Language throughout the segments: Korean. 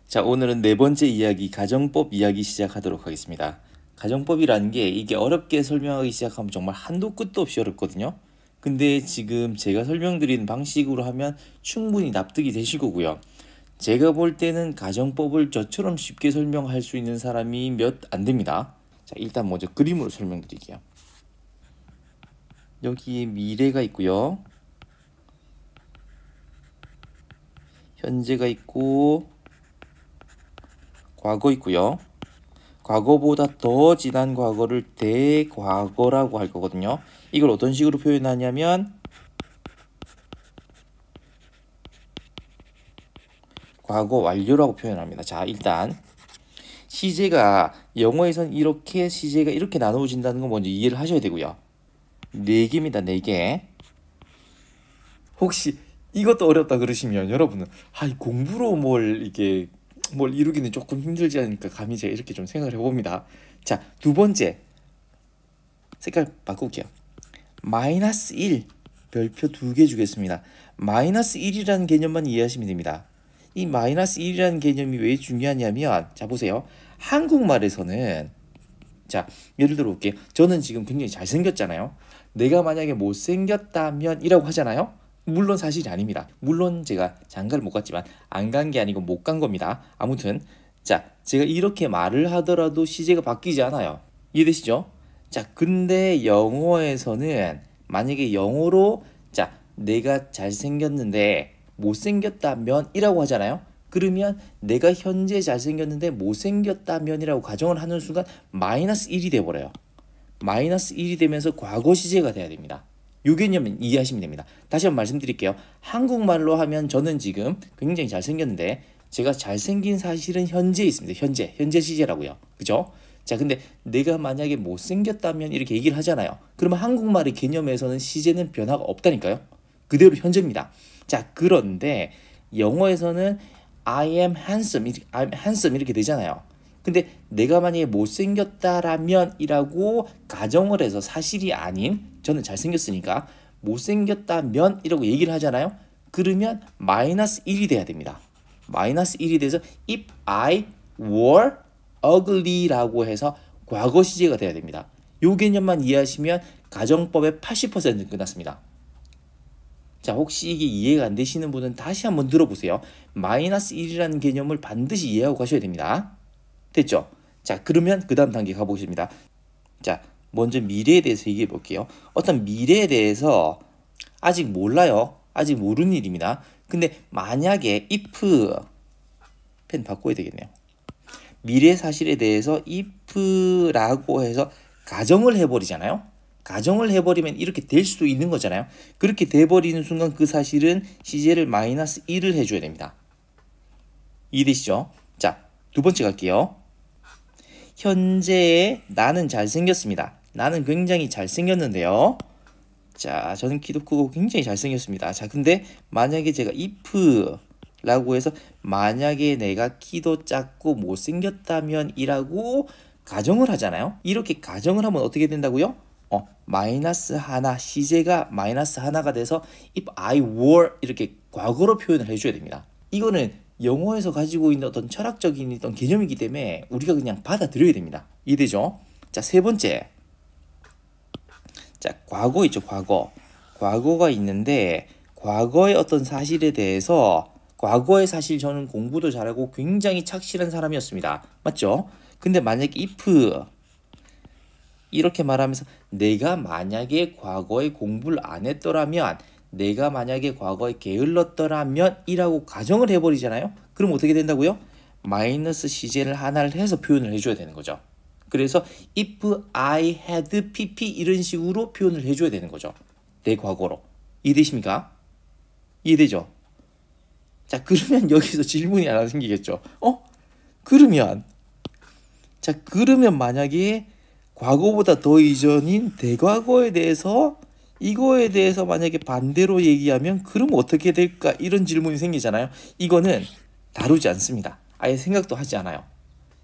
자, 오늘은 네 번째 이야기, 가정법 이야기 시작하도록 하겠습니다. 가정법이라는 게 이게 어렵게 설명하기 시작하면 정말 한도 끝도 없이 어렵거든요. 근데 지금 제가 설명드리는 방식으로 하면 충분히 납득이 되실 거고요. 제가 볼 때는 가정법을 저처럼 쉽게 설명할 수 있는 사람이 몇 안 됩니다. 자, 일단 먼저 그림으로 설명드릴게요. 여기에 미래가 있고요. 현재가 있고 과거 있고요. 과거보다 더 지난 과거를 대과거라고 할 거거든요. 이걸 어떤 식으로 표현하냐면 과거 완료라고 표현합니다. 자, 일단 시제가 영어에선 이렇게 시제가 이렇게 나누어진다는 거 먼저 이해를 하셔야 되고요. 4개입니다. 4개. 혹시 이것도 어렵다 그러시면 여러분은 공부로 뭘 이루기는 조금 힘들지 않으니까 감히 제가 이렇게 좀 생각을 해봅니다. 자, 두 번째 색깔 바꿀게요. 마이너스 1 별표 2개 주겠습니다. 마이너스 1이라는 개념만 이해하시면 됩니다. 이 마이너스 1이라는 개념이 왜 중요하냐면, 자 보세요. 한국말에서는, 자 예를 들어 볼게요. 저는 지금 굉장히 잘생겼잖아요. 내가 만약에 못생겼다면 이라고 하잖아요. 물론 사실이 아닙니다. 물론 제가 장가를 못 갔지만 안 간 게 아니고 못 간 겁니다. 아무튼 자, 제가 이렇게 말을 하더라도 시제가 바뀌지 않아요. 이해되시죠? 자, 근데 영어에서는 만약에 영어로 자, 내가 잘생겼는데 못생겼다면 이라고 하잖아요. 그러면 내가 현재 잘생겼는데 못생겼다면이라고 가정을 하는 순간 마이너스 1이 돼버려요. 마이너스 1이 되면서 과거 시제가 돼야 됩니다. 요 개념은 이해하시면 됩니다. 다시 한번 말씀드릴게요. 한국말로 하면 저는 지금 굉장히 잘생겼는데 제가 잘생긴 사실은 현재에 있습니다. 현재 시제라고요. 그죠? 자, 근데 내가 만약에 못생겼다면 이렇게 얘기를 하잖아요. 그러면 한국말의 개념에서는 시제는 변화가 없다니까요. 그대로 현재입니다. 자, 그런데 영어에서는 I am handsome 이렇게 되잖아요. 근데 내가 만약에 못생겼다라면 이라고 가정을 해서 사실이 아닌 저는 잘생겼으니까 못생겼다면 이라고 얘기를 하잖아요. 그러면 마이너스 1이 돼야 됩니다. 마이너스 1이 돼서 if I were ugly라고 해서 과거 시제가 돼야 됩니다. 요 개념만 이해하시면 가정법의 80%는 끝났습니다. 자, 혹시 이게 이해가 안 되시는 분은 다시 한번 들어보세요. 마이너스 1이라는 개념을 반드시 이해하고 가셔야 됩니다. 됐죠? 자, 그러면 그 다음 단계 가보겠습니다. 자, 먼저 미래에 대해서 얘기해 볼게요. 어떤 미래에 대해서 아직 몰라요. 아직 모르는 일입니다. 근데 만약에 if 펜 바꿔야 되겠네요. 미래 사실에 대해서 if라고 해서 가정을 해버리잖아요. 가정을 해버리면 이렇게 될 수도 있는 거잖아요. 그렇게 돼버리는 순간 그 사실은 시제를 마이너스 1을 해줘야 됩니다. 이해되시죠? 자, 두 번째 갈게요. 현재의 나는 잘생겼습니다. 나는 굉장히 잘생겼는데요. 자, 저는 키도 크고 굉장히 잘생겼습니다. 자, 근데 만약에 제가 if라고 해서 만약에 내가 키도 작고 못생겼다면 이라고 가정을 하잖아요. 이렇게 가정을 하면 어떻게 된다고요? 마이너스 하나, 시제가 마이너스 하나가 돼서 if I were 이렇게 과거로 표현을 해줘야 됩니다. 이거는 영어에서 가지고 있는 어떤 철학적인 어떤 개념이기 때문에 우리가 그냥 받아들여야 됩니다. 이해되죠? 자, 세 번째. 자, 과거 있죠, 과거. 과거가 있는데 과거의 어떤 사실에 대해서 과거의 사실 저는 공부도 잘하고 굉장히 착실한 사람이었습니다. 맞죠? 근데 만약에 if 이렇게 말하면서 내가 만약에 과거에 공부를 안 했더라면 내가 만약에 과거에 게을렀더라면 이라고 가정을 해버리잖아요. 그럼 어떻게 된다고요? 마이너스 시제를 하나를 해서 표현을 해줘야 되는 거죠. 그래서 if I had pp 이런 식으로 표현을 해줘야 되는 거죠. 내 과거로. 이해되십니까? 이해되죠? 자, 그러면 여기서 질문이 하나 생기겠죠. 그러면 만약에 과거보다 더 이전인 대과거에 대해서 이거에 대해서 만약에 반대로 얘기하면 그럼 어떻게 될까? 이런 질문이 생기잖아요. 이거는 다루지 않습니다. 아예 생각도 하지 않아요.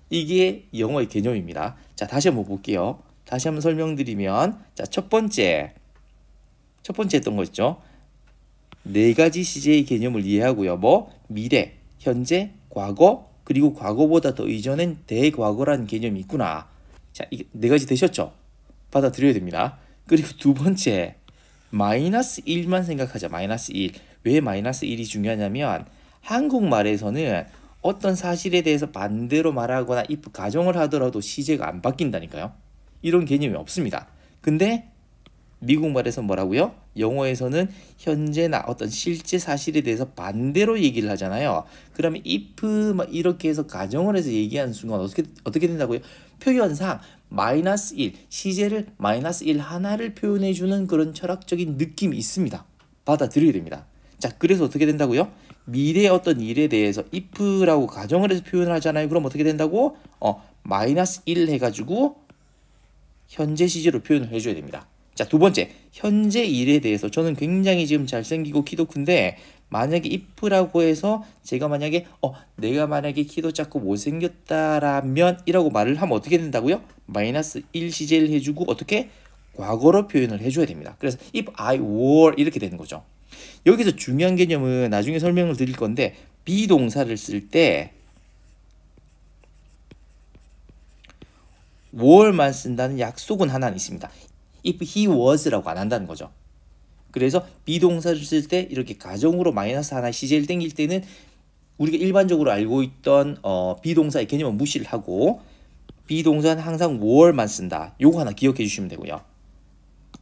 이게 영어의 개념입니다. 자, 다시 한번 볼게요. 다시 한번 설명드리면, 자, 첫 번째 했던 거 있죠. 네 가지 시제의 개념을 이해하고요. 뭐 미래, 현재, 과거, 그리고 과거보다 더 이전엔 대과거라는 개념이 있구나. 자, 이게 네 가지 되셨죠? 받아들여야 됩니다. 그리고 두 번째, 마이너스 1만 생각하자. 마이너스 1. 왜 마이너스 1이 중요하냐면 한국말에서는 어떤 사실에 대해서 반대로 말하거나 if 가정을 하더라도 시제가 안 바뀐다니까요. 이런 개념이 없습니다. 근데 미국말에서 뭐라고요? 영어에서는 현재나 어떤 실제 사실에 대해서 반대로 얘기를 하잖아요. 그러면 if 막 이렇게 해서 가정을 해서 얘기하는 순간 어떻게 된다고요? 표현상 마이너스 1, 시제를 마이너스 1 하나를 표현해주는 그런 철학적인 느낌이 있습니다. 받아들여야 됩니다. 자, 그래서 어떻게 된다고요? 미래의 어떤 일에 대해서 if라고 가정을 해서 표현을 하잖아요. 그럼 어떻게 된다고? 마이너스 1 해가지고 현재 시제로 표현을 해줘야 됩니다. 자, 두 번째, 현재 일에 대해서 저는 굉장히 지금 잘생기고 키도 큰데 만약에 if라고 해서 제가 만약에 내가 만약에 키도 작고 못생겼다라면 이라고 말을 하면 어떻게 된다고요? 마이너스 1 시제를 해주고 어떻게? 과거로 표현을 해줘야 됩니다. 그래서 if I were 이렇게 되는 거죠. 여기서 중요한 개념은 나중에 설명을 드릴 건데 비동사를 쓸 때 were만 쓴다는 약속은 하나는 있습니다. if he was라고 안 한다는 거죠. 그래서 비동사를 쓸 때 이렇게 가정으로 마이너스 하나 시제를 땡길 때는 우리가 일반적으로 알고 있던 비동사의 개념은 무시를 하고 비동사는 항상 were만 쓴다. 요거 하나 기억해 주시면 되고요.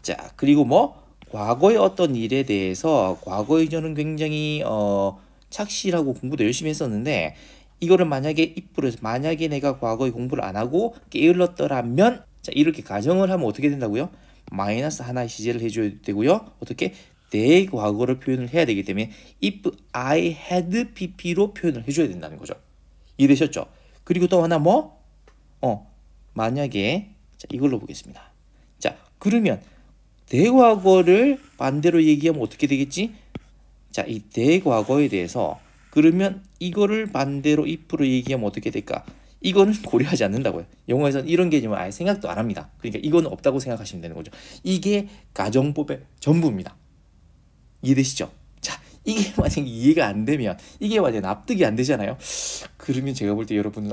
자, 그리고 과거의 어떤 일에 대해서 과거에 저는 굉장히 착실하고 공부도 열심히 했었는데 이거를 만약에 if로 해서 만약에 내가 과거에 공부를 안 하고 게을렀더라면 자, 이렇게 가정을 하면 어떻게 된다고요? 마이너스 하나의 시제를 해줘야 되고요. 어떻게? 대과거를 표현을 해야 되기 때문에 if I had pp로 표현을 해줘야 된다는 거죠. 이해되셨죠? 그리고 또 하나 만약에 자, 이걸로 보겠습니다. 자, 그러면 대과거를 반대로 얘기하면 어떻게 되겠지? 자, 이 대과거에 대해서 그러면 이거를 반대로 if로 얘기하면 어떻게 될까? 이거는 고려하지 않는다고요. 영어에서는 이런 개념을 아예 생각도 안 합니다. 그러니까 이거는 없다고 생각하시면 되는 거죠. 이게 가정법의 전부입니다. 이해되시죠? 자, 이게 만약에 이해가 안 되면 이게 만약에 납득이 안 되잖아요. 그러면 제가 볼 때 여러분은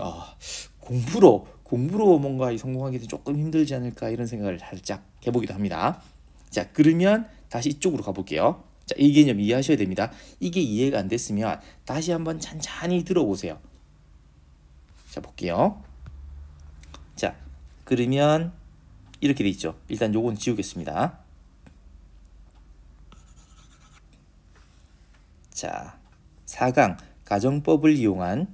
공부로 뭔가 성공하기도 조금 힘들지 않을까 이런 생각을 살짝 해보기도 합니다. 자, 그러면 다시 이쪽으로 가볼게요. 자, 이 개념 이해하셔야 됩니다. 이게 이해가 안 됐으면 다시 한번 찬찬히 들어보세요. 자, 볼게요. 자, 그러면 이렇게 돼 있죠. 일단 요건 지우겠습니다. 자, 4강 가정법을 이용한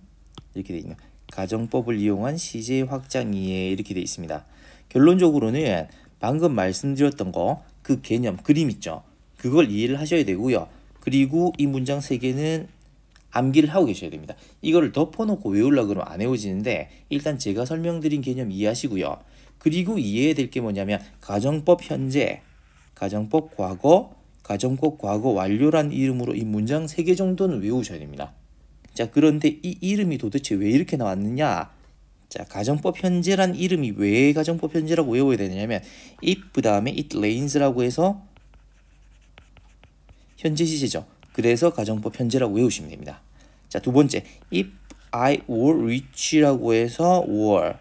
이렇게 돼 있네요. 가정법을 이용한 시제 확장 이해 이렇게 돼 있습니다. 결론적으로는 방금 말씀드렸던 거 그 개념 그림 있죠. 그걸 이해를 하셔야 되고요. 그리고 이 문장 3개는 암기를 하고 계셔야 됩니다. 이거를 덮어놓고 외우려고 그러면 안 외워지는데 일단 제가 설명드린 개념 이해하시고요. 그리고 이해해야 될 게 뭐냐면 가정법 현재, 가정법 과거, 가정법 과거 완료란 이름으로 이 문장 3개 정도는 외우셔야 됩니다. 자, 그런데 이 이름이 도대체 왜 이렇게 나왔느냐? 자, 가정법 현재란 이름이 왜 가정법 현재라고 외워야 되냐면 if 다음에 it rains라고 해서 현재 시제죠. 그래서 가정법 현재라고 외우시면 됩니다. 자, 두 번째 if I were rich라고 해서 were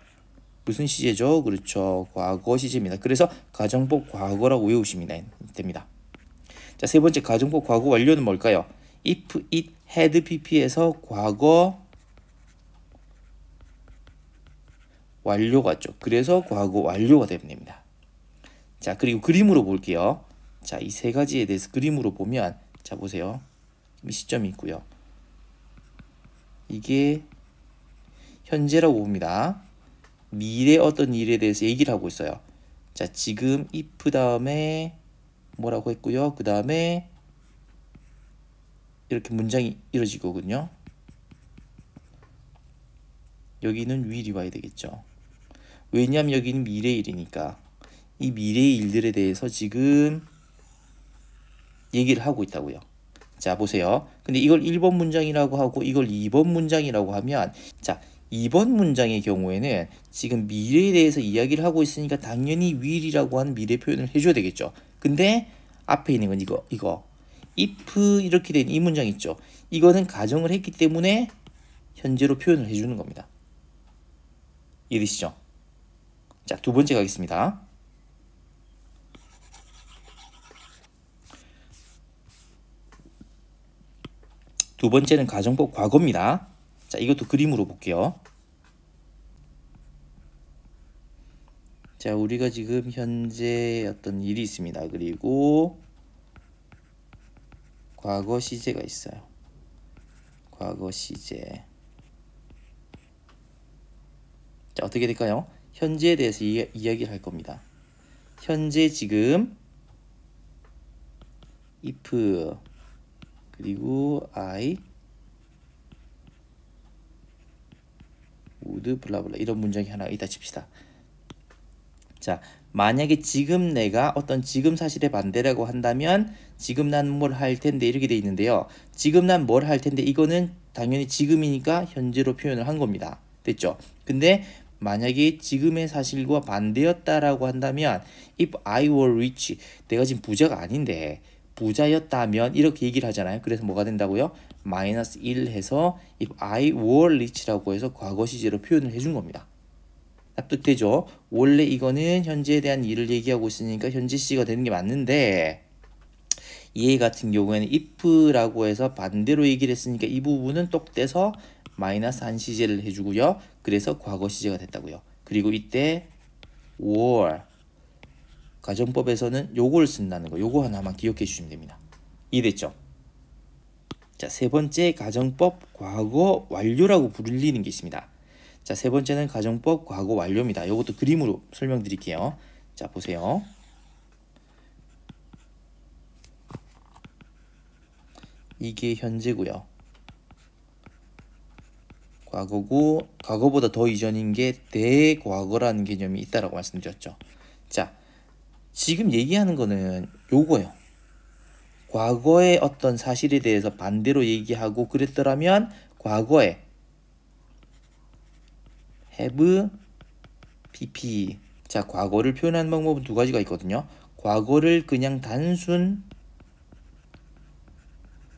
무슨 시제죠? 그렇죠. 과거 시제입니다. 그래서 가정법 과거라고 외우시면 됩니다. 자, 세 번째 가정법 과거 완료는 뭘까요? if it had pp에서 과거 완료가 죠. 그래서 과거 완료가 되면 됩니다. 자, 그리고 그림으로 볼게요. 자, 이 세 가지에 대해서 그림으로 보면 자, 보세요. 이 시점이 있고요. 이게 현재라고 봅니다. 미래 어떤 일에 대해서 얘기를 하고 있어요. 자, 지금 if 다음에 뭐라고 했고요. 그 다음에 이렇게 문장이 이루어지거든요. 여기는 will이 와야 되겠죠. 왜냐하면 여기는 미래의 일이니까 이 미래의 일들에 대해서 지금 얘기를 하고 있다고요. 자, 보세요. 근데 이걸 1번 문장이라고 하고 이걸 2번 문장이라고 하면 자, 2번 문장의 경우에는 지금 미래에 대해서 이야기를 하고 있으니까 당연히 will이라고 하는 미래 표현을 해줘야 되겠죠. 근데 앞에 있는 건 이거 if 이렇게 된 이 문장 있죠. 이거는 가정을 했기 때문에 현재로 표현을 해주는 겁니다. 이해되시죠? 자, 두 번째 가겠습니다. 두 번째는 가정법 과거입니다. 자, 이것도 그림으로 볼게요. 자, 우리가 지금 현재 어떤 일이 있습니다. 그리고 과거 시제가 있어요. 과거 시제. 자, 어떻게 될까요? 현재에 대해서 이야기를 할 겁니다. 현재 지금 if 그리고 I would 블라블라 이런 문장이 하나 있다 칩시다. 자, 만약에 지금 내가 어떤 지금 사실의 반대라고 한다면 지금 난 뭘 할 텐데 이렇게 돼 있는데요. 지금 난 뭘 할 텐데 이거는 당연히 지금이니까 현재로 표현을 한 겁니다. 됐죠? 근데 만약에 지금의 사실과 반대였다라고 한다면 if I were rich 내가 지금 부자가 아닌데 부자였다면 이렇게 얘기를 하잖아요. 그래서 뭐가 된다고요? 마이너스 1 해서 if I were rich라고 해서 과거 시제로 표현을 해준 겁니다. 납득되죠? 원래 이거는 현재에 대한 일을 얘기하고 있으니까 현재 시가 되는 게 맞는데 얘 같은 경우에는 if라고 해서 반대로 얘기를 했으니까 이 부분은 똑 떼서 마이너스 한 시제를 해주고요. 그래서 과거 시제가 됐다고요. 그리고 이때 were 가정법에서는 요걸 쓴다는 거 요거 하나만 기억해 주시면 됩니다. 이해됐죠? 자, 세 번째 가정법 과거 완료라고 불리는 게 있습니다. 자, 세 번째는 가정법 과거 완료입니다. 요것도 그림으로 설명드릴게요. 자, 보세요. 이게 현재고요. 과거고 과거보다 더 이전인 게 대과거라는 개념이 있다라고 말씀드렸죠. 자, 지금 얘기하는 거는 요거예요. 과거의 어떤 사실에 대해서 반대로 얘기하고 그랬더라면 과거에 have, pp. 자, 과거를 표현하는 방법은 두 가지가 있거든요. 과거를 그냥 단순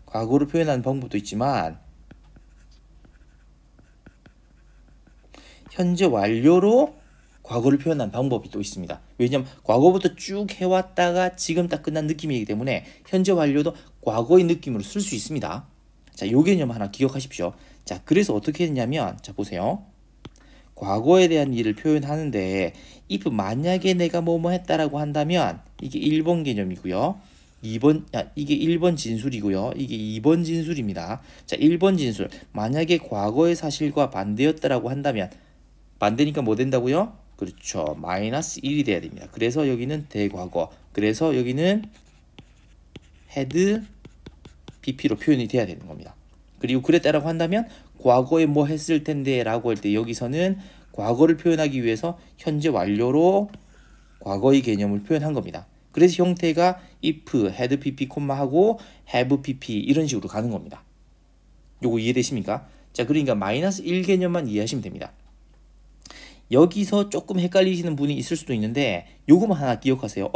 과거로 표현하는 방법도 있지만 현재 완료로 과거를 표현하는 방법이 또 있습니다. 왜냐하면 과거부터 쭉 해왔다가 지금 딱 끝난 느낌이기 때문에 현재 완료도 과거의 느낌으로 쓸 수 있습니다. 자, 요 개념 하나 기억하십시오. 자, 그래서 어떻게 했냐면 자, 보세요. 과거에 대한 일을 표현하는데 if 만약에 내가 뭐뭐 했다라고 한다면 이게 1번 개념이고요. 이게 1번 진술이고요. 이게 2번 진술입니다. 자, 1번 진술. 만약에 과거의 사실과 반대였다라고 한다면 반대니까 뭐 된다고요? 그렇죠. 마이너스 1이 돼야 됩니다. 그래서 여기는 대과거. 그래서 여기는 had pp로 표현이 돼야 되는 겁니다. 그리고 그랬다라고 한다면 과거에 뭐 했을 텐데 라고 할 때 여기서는 과거를 표현하기 위해서 현재 완료로 과거의 개념을 표현한 겁니다. 그래서 형태가 if, had pp, 하고 have pp 이런 식으로 가는 겁니다. 요거 이해되십니까? 자, 그러니까 마이너스 1 개념만 이해하시면 됩니다. 여기서 조금 헷갈리시는 분이 있을 수도 있는데 요거만 하나 기억하세요.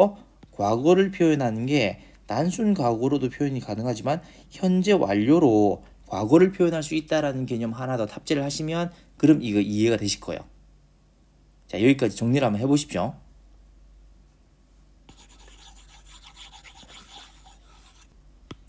과거를 표현하는 게 단순 과거로도 표현이 가능하지만 현재 완료로 과거를 표현할 수 있다라는 개념 하나 더 탑재를 하시면 그럼 이거 이해가 되실 거예요. 자, 여기까지 정리를 한번 해보십시오.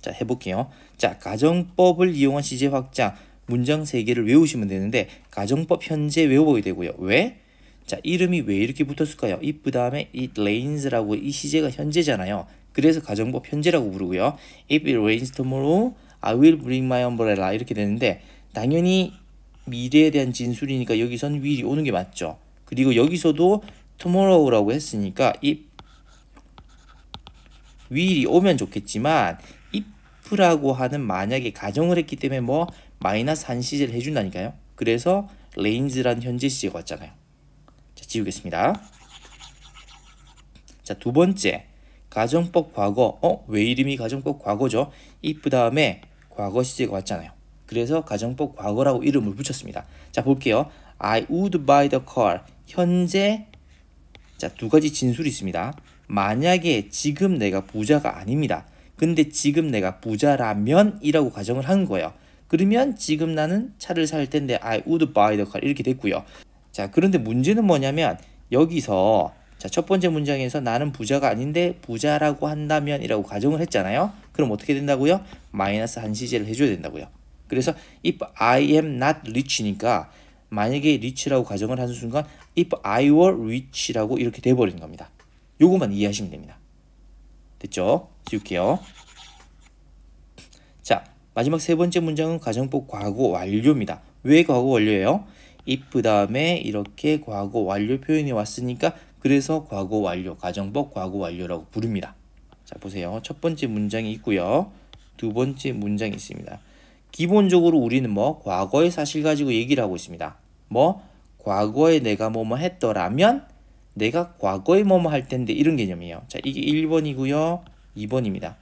자, 해볼게요. 자, 가정법을 이용한 시제 확장 문장 3개를 외우시면 되는데 가정법 현재 외워야 되고요. 왜? 자, 이름이 왜 이렇게 붙었을까요? if 다음에 it rains라고 이 시제가 현재잖아요. 그래서 가정법 현재라고 부르고요. if it rains tomorrow, I will bring my umbrella 이렇게 되는데 당연히 미래에 대한 진술이니까 여기선 will이 오는 게 맞죠. 그리고 여기서도 tomorrow라고 했으니까 if will이 오면 좋겠지만 if라고 하는 만약에 가정을 했기 때문에 뭐 마이너스 한 시제를 해준다니까요. 그래서 rains라는 현재 시제가 왔잖아요. 자, 지우겠습니다. 자, 두 번째 가정법 과거. 왜 이름이 가정법 과거죠? if 다음에 과거 시제가 왔잖아요. 그래서 가정법 과거라고 이름을 붙였습니다. 자, 볼게요. I would buy the car. 현재 자, 두 가지 진술이 있습니다. 만약에 지금 내가 부자가 아닙니다. 근데 지금 내가 부자라면 이라고 가정을 한 거예요. 그러면 지금 나는 차를 살 텐데 I would buy the car 이렇게 됐고요. 자, 그런데 문제는 뭐냐면 여기서 자, 첫 번째 문장에서 나는 부자가 아닌데 부자라고 한다면 이라고 가정을 했잖아요. 그럼 어떻게 된다고요? 마이너스 한 시제를 해줘야 된다고요. 그래서 if I am not rich니까 만약에 rich라고 가정을 하는 순간 if I were rich라고 이렇게 돼버리는 겁니다. 요것만 이해하시면 됩니다. 됐죠? 지울게요. 자, 마지막 세 번째 문장은 가정법 과거 완료입니다. 왜 과거 완료예요? if 다음에 이렇게 과거 완료 표현이 왔으니까 그래서 과거 완료, 가정법 과거 완료라고 부릅니다. 자, 보세요. 첫 번째 문장이 있고요. 두 번째 문장이 있습니다. 기본적으로 우리는 뭐 과거의 사실 가지고 얘기를 하고 있습니다. 뭐 과거에 내가 뭐뭐 했더라면 내가 과거에 뭐뭐 할 텐데 이런 개념이에요. 자, 이게 1번이고요. 2번입니다.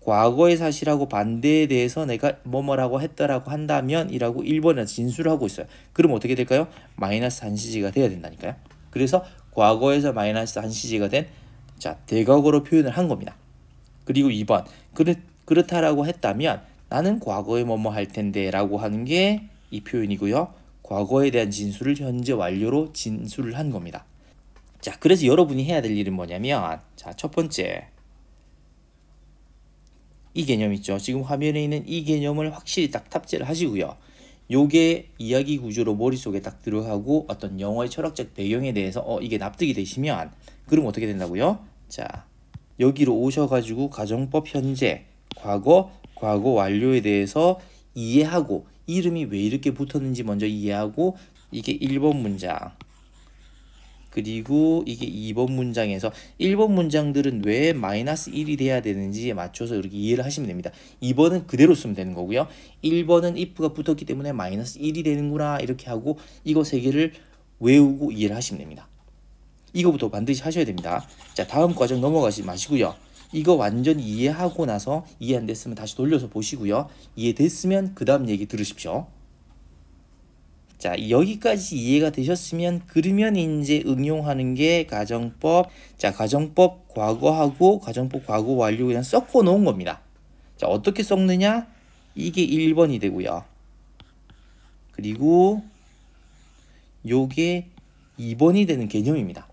과거의 사실하고 반대에 대해서 내가 뭐뭐라고 했더라고 한다면 이라고 1번에서 진술을 하고 있어요. 그럼 어떻게 될까요? 마이너스 한 시제가 돼야 된다니까요. 그래서 과거에서 마이너스 한 시제가 된 자, 대과거로 표현을 한 겁니다. 그리고 2번 그렇다라고 했다면 나는 과거에 뭐뭐 할 텐데 라고 하는 게 이 표현이고요. 과거에 대한 진술을 현재 완료로 진술을 한 겁니다. 자, 그래서 여러분이 해야 될 일은 뭐냐면 자, 첫 번째 이 개념 있죠. 지금 화면에 있는 이 개념을 확실히 딱 탑재를 하시고요. 요게 이야기 구조로 머릿속에 딱 들어가고 어떤 영어의 철학적 배경에 대해서 이게 납득이 되시면 그럼 어떻게 된다고요? 자, 여기로 오셔가지고 가정법 현재, 과거, 과거 완료에 대해서 이해하고 이름이 왜 이렇게 붙었는지 먼저 이해하고 이게 1번 문장 그리고 이게 2번 문장에서 1번 문장들은 왜 마이너스 1이 돼야 되는지에 맞춰서 이렇게 이해를 하시면 됩니다. 2번은 그대로 쓰면 되는 거고요. 1번은 if가 붙었기 때문에 마이너스 1이 되는구나 이렇게 하고 이거 세 개를 외우고 이해를 하시면 됩니다. 이거부터 반드시 하셔야 됩니다. 자, 다음 과정 넘어가지 마시고요. 이거 완전히 이해하고 나서 이해 안 됐으면 다시 돌려서 보시고요. 이해됐으면 그 다음 얘기 들으십시오. 자, 여기까지 이해가 되셨으면 그러면 이제 응용하는 게 가정법. 자, 가정법 과거하고 가정법 과거 완료 그냥 섞어 놓은 겁니다. 자, 어떻게 섞느냐? 이게 1번이 되고요. 그리고 요게 2번이 되는 개념입니다.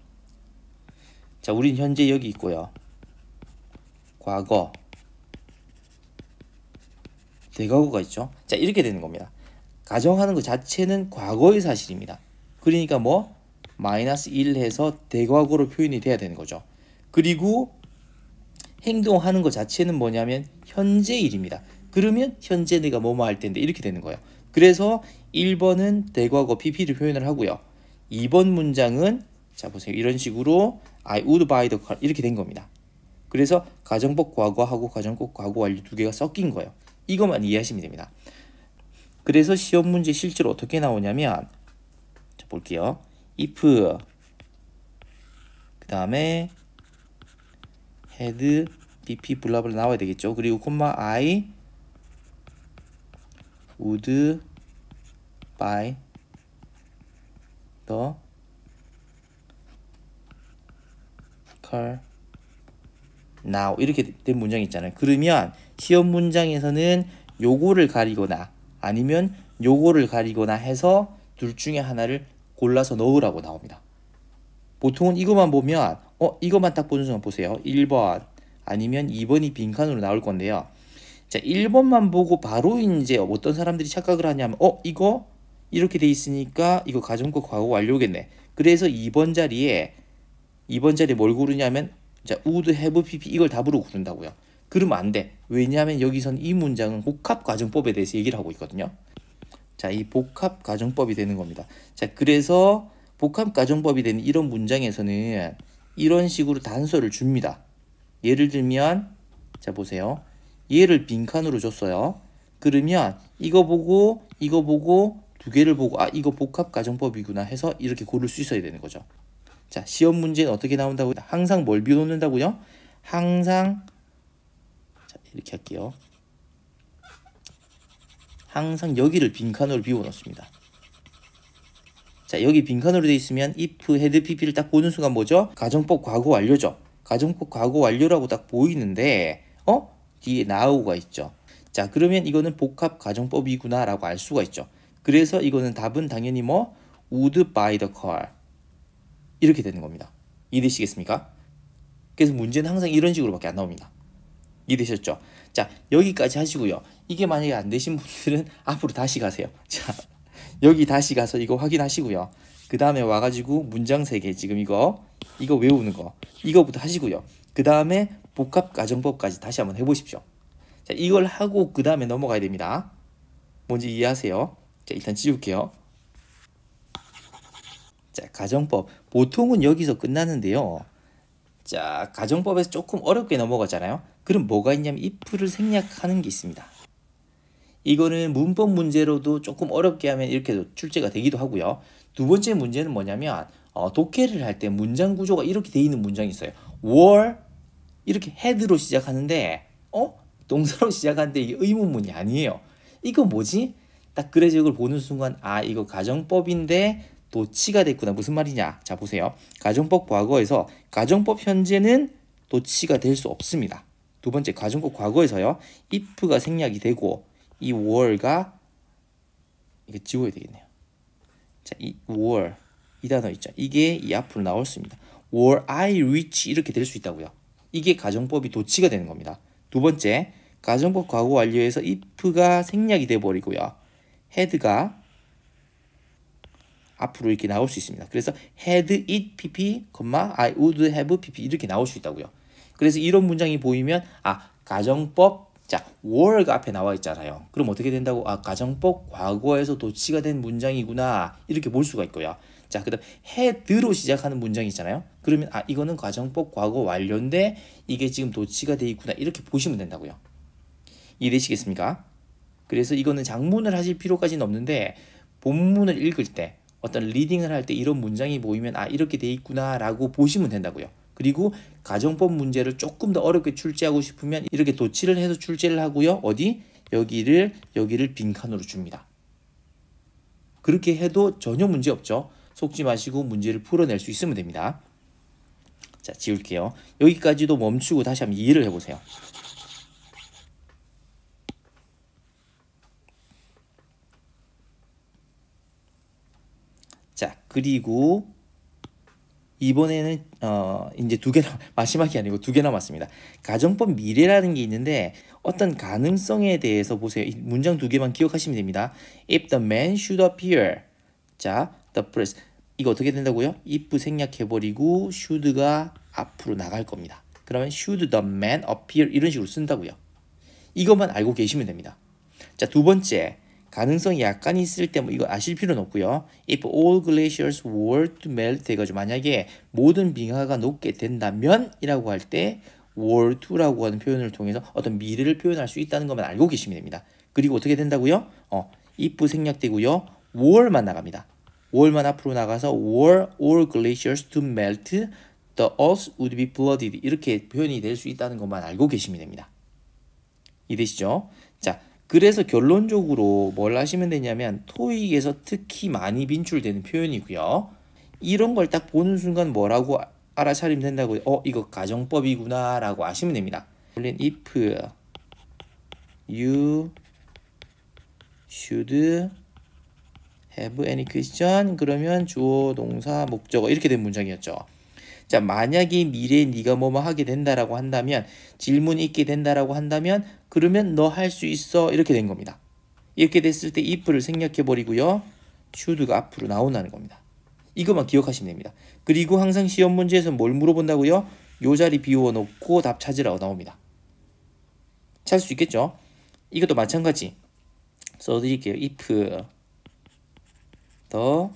자, 우린 현재 여기 있고요. 과거, 대과거가 있죠. 자, 이렇게 되는 겁니다. 가정하는 것 자체는 과거의 사실입니다. 그러니까 뭐 마이너스 1 해서 대과거로 표현이 돼야 되는 거죠. 그리고 행동하는 것 자체는 뭐냐면 현재 일입니다. 그러면 현재 내가 뭐뭐 할 텐데 이렇게 되는 거예요. 그래서 1번은 대과거 PP를 표현을 하고요. 2번 문장은 자, 보세요. 이런 식으로 I would buy the car 이렇게 된 겁니다. 그래서 가정법 과거하고 가정법 과거 완료 두 개가 섞인 거예요. 이것만 이해하시면 됩니다. 그래서 시험 문제 실제로 어떻게 나오냐면 자, 볼게요. if 그 다음에 had bp 블라블라 나와야 되겠죠. 그리고 콤마 I would buy the car now 이렇게 된 문장이 있잖아요. 그러면 시험 문장에서는 요거를 가리거나 아니면 요거를 가리거나 해서 둘 중에 하나를 골라서 넣으라고 나옵니다. 보통은 이것만 보면 이것만 딱 보는 순간 보세요. 1번 아니면 2번이 빈칸으로 나올 건데요. 자, 1번만 보고 바로 이제 어떤 사람들이 착각을 하냐면 이거 이렇게 돼 있으니까 이거 가정법 과거 완료겠네. 그래서 2번 자리에 뭘 고르냐면 자, would have pp 이걸 답으로 고른다고요. 그러면 안 돼. 왜냐하면 여기선 이 문장은 복합 가정법에 대해서 얘기를 하고 있거든요. 자, 이 복합 가정법이 되는 겁니다. 자, 그래서 복합 가정법이 되는 이런 문장에서는 이런 식으로 단서를 줍니다. 예를 들면 자, 보세요. 얘를 빈칸으로 줬어요. 그러면 이거 보고 두 개를 보고 이거 복합 가정법이구나 해서 이렇게 고를 수 있어야 되는 거죠. 자, 시험 문제는 어떻게 나온다고요? 항상 뭘 비워놓는다고요? 항상 자, 이렇게 할게요. 항상 여기를 빈칸으로 비워놓습니다. 자, 여기 빈칸으로 되어 있으면 if, had, pp를 딱 보는 순간 뭐죠? 가정법 과거 완료죠. 가정법 과거 완료라고 딱 보이는데 뒤에 now가 있죠. 자, 그러면 이거는 복합 가정법이구나 라고 알 수가 있죠. 그래서 이거는 답은 당연히 뭐 would buy the car 이렇게 되는 겁니다. 이해되시겠습니까? 그래서 문제는 항상 이런 식으로밖에 안 나옵니다. 이해되셨죠? 자, 여기까지 하시고요. 이게 만약에 안 되신 분들은 앞으로 다시 가세요. 자, 여기 다시 가서 이거 확인하시고요. 그 다음에 와가지고 문장 3개 지금 이거 외우는 거 이거부터 하시고요. 그 다음에 복합가정법까지 다시 한번 해보십시오. 자, 이걸 하고 그 다음에 넘어가야 됩니다. 뭔지 이해하세요? 자, 일단 지울게요. 자, 가정법 보통은 여기서 끝나는데요. 자, 가정법에서 조금 어렵게 넘어가잖아요. 그럼 뭐가 있냐면 if를 생략하는 게 있습니다. 이거는 문법 문제로도 조금 어렵게 하면 이렇게 출제가 되기도 하고요. 두 번째 문제는 뭐냐면 독해를 할 때 문장 구조가 이렇게 돼 있는 문장이 있어요. were 이렇게 had로 시작하는데 동사로 시작하는데 이게 의문문이 아니에요. 이거 뭐지? 딱 그래서 이걸 보는 순간 아, 이거 가정법인데 도치가 됐구나. 무슨 말이냐? 자, 보세요. 가정법 과거에서 가정법 현재는 도치가 될 수 없습니다. 두 번째 가정법 과거에서요. if가 생략이 되고 이 were가 이거 지워야 되겠네요. 자, 이 were 이 단어 있죠. 이게 이 앞으로 나올 수 있습니다. were I rich 이렇게 될 수 있다고요. 이게 가정법이 도치가 되는 겁니다. 두 번째 가정법 과거 완료에서 if가 생략이 돼 버리고요. had가 앞으로 이렇게 나올 수 있습니다. 그래서 had it pp, I would have pp 이렇게 나올 수 있다고요. 그래서 이런 문장이 보이면 아, 가정법 자, were가 앞에 나와 있잖아요. 그럼 어떻게 된다고? 아, 가정법 과거에서 도치가 된 문장이구나 이렇게 볼 수가 있고요. 자, 그다음 had로 시작하는 문장이 있잖아요. 그러면 아, 이거는 가정법 과거 완료인데 이게 지금 도치가 돼 있구나 이렇게 보시면 된다고요. 이해되시겠습니까? 그래서 이거는 작문을 하실 필요까지는 없는데 본문을 읽을 때 어떤 리딩을 할 때 이런 문장이 보이면 아, 이렇게 돼 있구나 라고 보시면 된다고요. 그리고 가정법 문제를 조금 더 어렵게 출제하고 싶으면 이렇게 도치를 해서 출제를 하고요. 어디? 여기를 빈칸으로 줍니다. 그렇게 해도 전혀 문제 없죠. 속지 마시고 문제를 풀어낼 수 있으면 됩니다. 자, 지울게요. 여기까지도 멈추고 다시 한번 이해를 해보세요. 자, 그리고 이번에는 이제 마지막이 아니고 2개 남았습니다. 가정법 미래라는 게 있는데 어떤 가능성에 대해서 보세요. 이 문장 2개만 기억하시면 됩니다. If the man should appear. 자, the press. 이거 어떻게 된다고요? if 생략해버리고 should가 앞으로 나갈 겁니다. 그러면 should the man appear 이런 식으로 쓴다고요. 이것만 알고 계시면 됩니다. 자, 두 번째. 가능성이 약간 있을 때 뭐 이거 아실 필요는 없고요. If all glaciers were to melt 해가지고 만약에 모든 빙하가 녹게 된다면 이라고 할 때 were to라고 하는 표현을 통해서 어떤 미래를 표현할 수 있다는 것만 알고 계시면 됩니다. 그리고 어떻게 된다고요? if 생략되고요. were만 나갑니다. were만 앞으로 나가서 were all glaciers to melt the earth would be flooded 이렇게 표현이 될 수 있다는 것만 알고 계시면 됩니다. 이해되시죠? 자, 그래서 결론적으로 뭘 하시면 되냐면 토익에서 특히 많이 빈출되는 표현이고요. 이런 걸 딱 보는 순간 뭐라고 알아차리면 된다고요? 이거 가정법이구나 라고 아시면 됩니다. if you should have any question 그러면 주어, 동사, 목적어 이렇게 된 문장이었죠. 자, 만약에 미래에 네가 뭐뭐 하게 된다라고 한다면 질문이 있게 된다라고 한다면 그러면 너 할 수 있어 이렇게 된 겁니다. 이렇게 됐을 때 if를 생략해 버리고요. should가 앞으로 나온다는 겁니다. 이것만 기억하시면 됩니다. 그리고 항상 시험 문제에서 뭘 물어본다고요? 요 자리 비워 놓고 답 찾으라고 나옵니다. 찾을 수 있겠죠? 이것도 마찬가지 써드릴게요. if the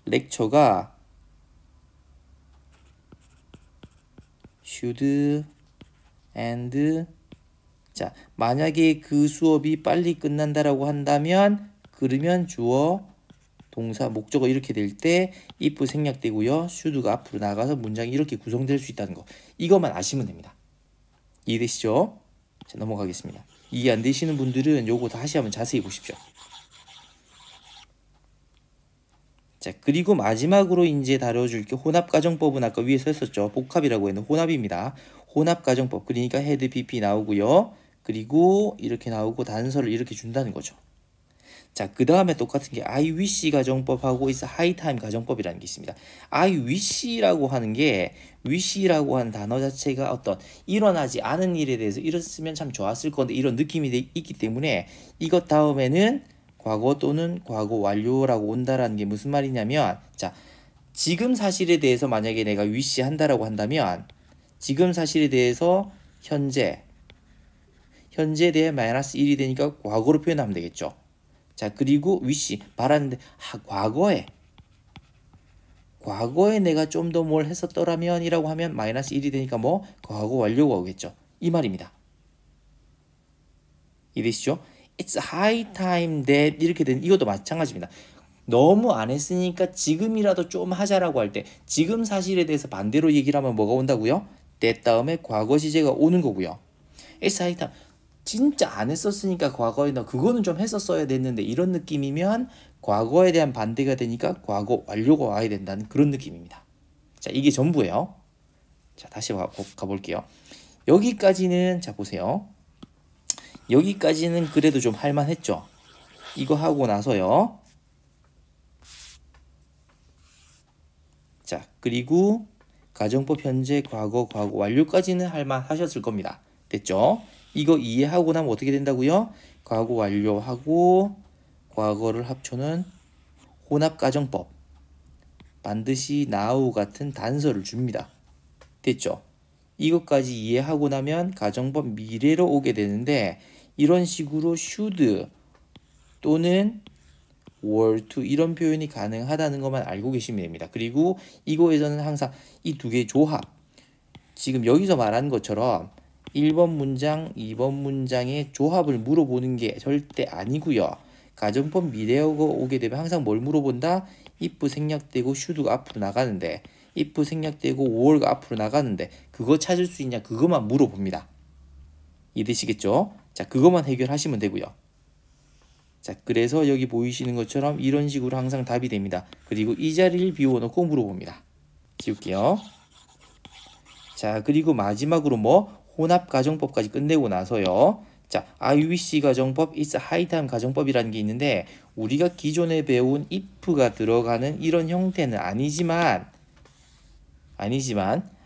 lecture가 should and 자, 만약에 그 수업이 빨리 끝난다라고 한다면 그러면 주어, 동사, 목적어 이렇게 될 때 if 생략되고요. should가 앞으로 나가서 문장이 이렇게 구성될 수 있다는 거. 이것만 아시면 됩니다. 이해되시죠? 자, 넘어가겠습니다. 이해 안 되시는 분들은 요거 다시 한번 자세히 보십시오. 자, 그리고 마지막으로 이제 다뤄줄 게 혼합가정법은 아까 위에서 했었죠. 복합이라고 했는 혼합입니다. 혼합가정법 그러니까 had pp 나오고요. 그리고 이렇게 나오고 단서를 이렇게 준다는 거죠. 자, 그 다음에 똑같은 게 I wish 가정법하고 is high time 가정법이라는 게 있습니다. I wish라고 하는 게 wish라고 하는 단어 자체가 어떤 일어나지 않은 일에 대해서 이랬으면 참 좋았을 건데 이런 느낌이 있기 때문에 이것 다음에는 과거 또는 과거 완료라고 온다라는 게 무슨 말이냐면, 자, 지금 사실에 대해서 만약에 내가 wish 한다라고 한다면 지금 사실에 대해서 현재에 대해 마이너스 1이 되니까 과거로 표현하면 되겠죠. 자, 그리고 wish 바라는데 과거에 내가 좀 더 뭘 했었더라면 이라고 하면 마이너스 1이 되니까 뭐 과거 완료가 오겠죠. 이 말입니다. 이해되시죠? It's high time that 이렇게 된 이것도 마찬가지입니다. 너무 안 했으니까 지금이라도 좀 하자라고 할 때 지금 사실에 대해서 반대로 얘기를 하면 뭐가 온다고요? that 다음에 과거 시제가 오는 거고요. It's high time 진짜 안 했었으니까 과거에 너 그거는 좀 했었어야 됐는데 이런 느낌이면 과거에 대한 반대가 되니까 과거 완료가 와야 된다는 그런 느낌입니다. 자, 이게 전부예요. 자, 다시 가볼게요. 여기까지는 자 보세요. 여기까지는 그래도 좀 할만했죠. 이거 하고 나서요. 자, 그리고 가정법 현재 과거 완료까지는 할만하셨을 겁니다. 됐죠? 이거 이해하고 나면 어떻게 된다고요? 과거 완료하고 과거를 합쳐는 혼합가정법 반드시 now 같은 단서를 줍니다. 됐죠? 이것까지 이해하고 나면 가정법 미래로 오게 되는데 이런 식으로 should 또는 were to 이런 표현이 가능하다는 것만 알고 계시면 됩니다. 그리고 이거에서는 항상 이 두 개의 조합 지금 여기서 말하는 것처럼 1번 문장, 2번 문장의 조합을 물어보는 게 절대 아니고요. 가정법 미래어가 오게 되면 항상 뭘 물어본다? if 생략되고 should가 앞으로 나가는데 if 생략되고 were가 앞으로 나가는데 그거 찾을 수 있냐? 그것만 물어봅니다. 이해되시겠죠? 자, 그것만 해결하시면 되고요. 자, 그래서 여기 보이시는 것처럼 이런 식으로 항상 답이 됩니다. 그리고 이 자리를 비워놓고 물어봅니다. 지울게요. 자, 그리고 마지막으로 뭐 혼합 가정법까지 끝내고 나서요. 자, I wish 가정법, it's high time 가정법이라는 게 있는데 우리가 기존에 배운 if가 들어가는 이런 형태는 아니지만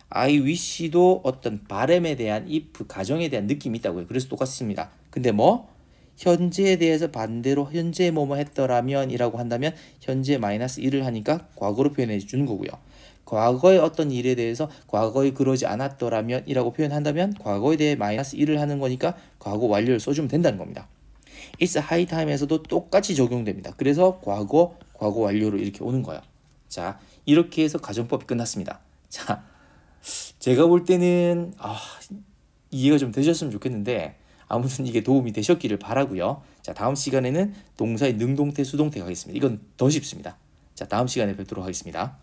I wish도 어떤 바람에 대한 if 가정에 대한 느낌이 있다고요. 그래서 똑같습니다. 근데 뭐 현재에 대해서 반대로 현재 뭐뭐 했더라면 이라고 한다면 현재 마이너스 1을 하니까 과거로 표현해 주는 거고요. 과거의 어떤 일에 대해서 과거에 그러지 않았더라면 이라고 표현한다면 과거에 대해 마이너스 1을 하는 거니까 과거 완료를 써주면 된다는 겁니다. It's high time에서도 똑같이 적용됩니다. 그래서 과거 완료로 이렇게 오는 거예요. 자, 이렇게 해서 가정법이 끝났습니다. 자, 제가 볼 때는 이해가 좀 되셨으면 좋겠는데 아무튼 이게 도움이 되셨기를 바라고요. 자, 다음 시간에는 동사의 능동태, 수동태 가겠습니다. 이건 더 쉽습니다. 자, 다음 시간에 뵙도록 하겠습니다.